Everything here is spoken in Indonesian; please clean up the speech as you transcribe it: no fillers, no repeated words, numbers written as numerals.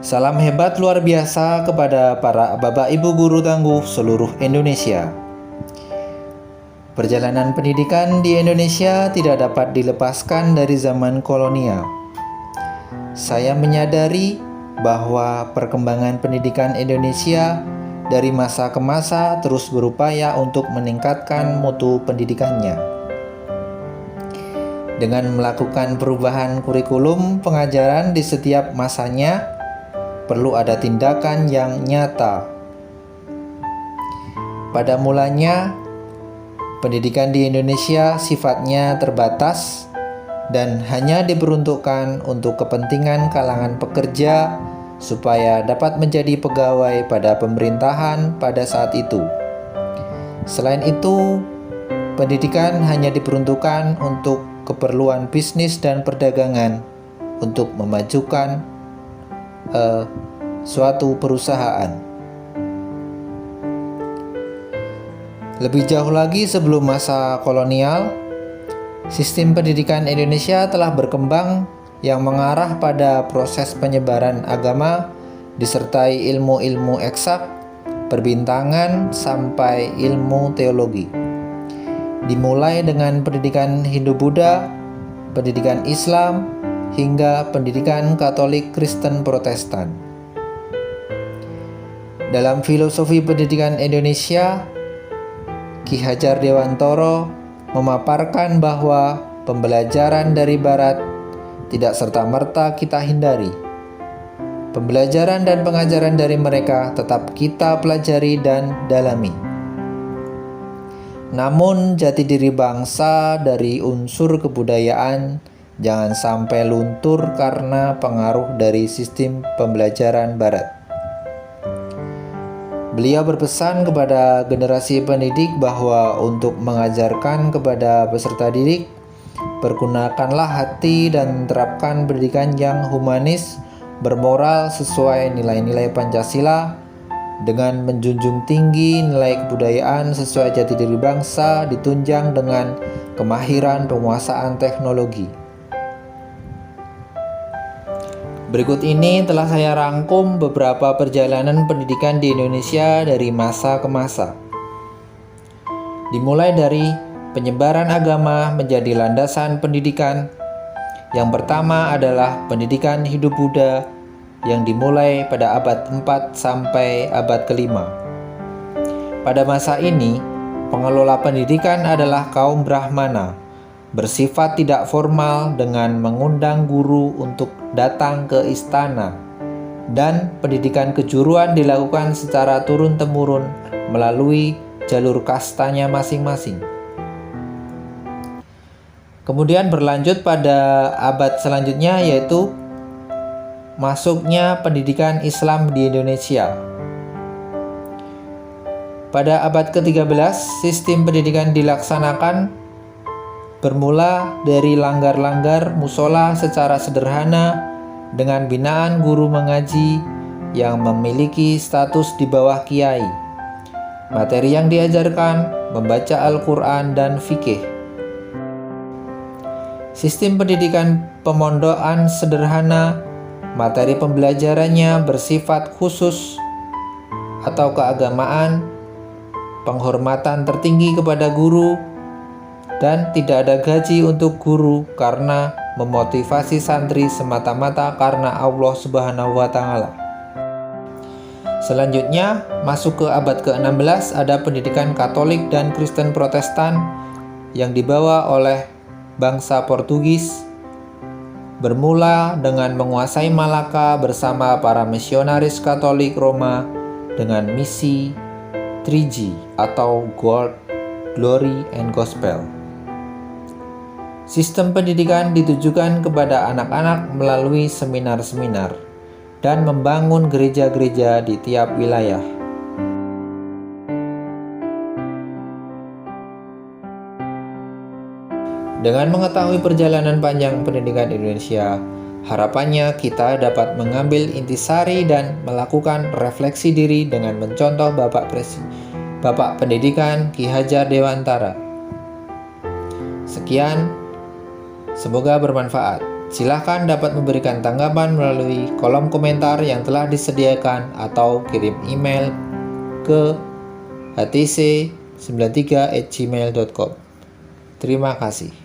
Salam hebat luar biasa kepada para Bapak Ibu guru tangguh seluruh Indonesia. Perjalanan pendidikan di Indonesia tidak dapat dilepaskan dari zaman kolonial. Saya menyadari bahwa perkembangan pendidikan Indonesia dari masa ke masa terus berupaya untuk meningkatkan mutu pendidikannya. Dengan melakukan perubahan kurikulum pengajaran di setiap masanya, perlu ada tindakan yang nyata. Pada mulanya, pendidikan di Indonesia sifatnya terbatas dan hanya diperuntukkan untuk kepentingan kalangan pekerja supaya dapat menjadi pegawai pada pemerintahan pada saat itu. Selain itu, pendidikan hanya diperuntukkan untuk keperluan bisnis dan perdagangan untuk memajukan suatu perusahaan. Lebih jauh lagi sebelum masa kolonial, sistem pendidikan Indonesia telah berkembang yang mengarah pada proses penyebaran agama disertai ilmu-ilmu eksak, perbintangan, sampai ilmu teologi. Dimulai dengan pendidikan Hindu-Buddha, pendidikan Islam, hingga pendidikan Katolik Kristen Protestan. Dalam filosofi pendidikan Indonesia, Ki Hajar Dewantoro memaparkan bahwa pembelajaran dari Barat tidak serta-merta kita hindari. Pembelajaran dan pengajaran dari mereka tetap kita pelajari dan dalami. Namun jati diri bangsa dari unsur kebudayaan jangan sampai luntur karena pengaruh dari sistem pembelajaran Barat. Beliau berpesan kepada generasi pendidik bahwa untuk mengajarkan kepada peserta didik, pergunakanlah hati dan terapkan pendidikan yang humanis, bermoral sesuai nilai-nilai Pancasila, dengan menjunjung tinggi nilai kebudayaan sesuai jati diri bangsa, ditunjang dengan kemahiran penguasaan teknologi. Berikut ini telah saya rangkum beberapa perjalanan pendidikan di Indonesia dari masa ke masa. Dimulai dari penyebaran agama menjadi landasan pendidikan. Yang pertama adalah pendidikan Hindu-Buddha yang dimulai pada abad 4 sampai abad ke-5. Pada masa ini, pengelola pendidikan adalah kaum Brahmana, bersifat tidak formal dengan mengundang guru untuk datang ke istana, dan pendidikan kejuruan dilakukan secara turun-temurun melalui jalur kastanya masing-masing. Kemudian berlanjut pada abad selanjutnya, yaitu masuknya pendidikan Islam di Indonesia. Pada abad ke-13, sistem pendidikan dilaksanakan bermula dari langgar-langgar musola secara sederhana dengan binaan guru mengaji yang memiliki status di bawah kiai. Materi yang diajarkan membaca Al-Quran dan fikih. Sistem pendidikan pemondokan sederhana, materi pembelajarannya bersifat khusus atau keagamaan, penghormatan tertinggi kepada guru, dan tidak ada gaji untuk guru karena memotivasi santri semata-mata karena Allah Subhanahu wa Ta'ala. Selanjutnya, masuk ke abad ke-16 ada pendidikan Katolik dan Kristen Protestan yang dibawa oleh bangsa Portugis, bermula dengan menguasai Malaka bersama para misionaris Katolik Roma dengan misi 3G atau God, Glory, and Gospel. Sistem pendidikan ditujukan kepada anak-anak melalui seminar-seminar dan membangun gereja-gereja di tiap wilayah. Dengan mengetahui perjalanan panjang pendidikan Indonesia, harapannya kita dapat mengambil intisari dan melakukan refleksi diri dengan mencontoh Bapak Pendidikan Ki Hajar Dewantara. Sekian, semoga bermanfaat. Silahkan dapat memberikan tanggapan melalui kolom komentar yang telah disediakan atau kirim email ke htc93@gmail.com. Terima kasih.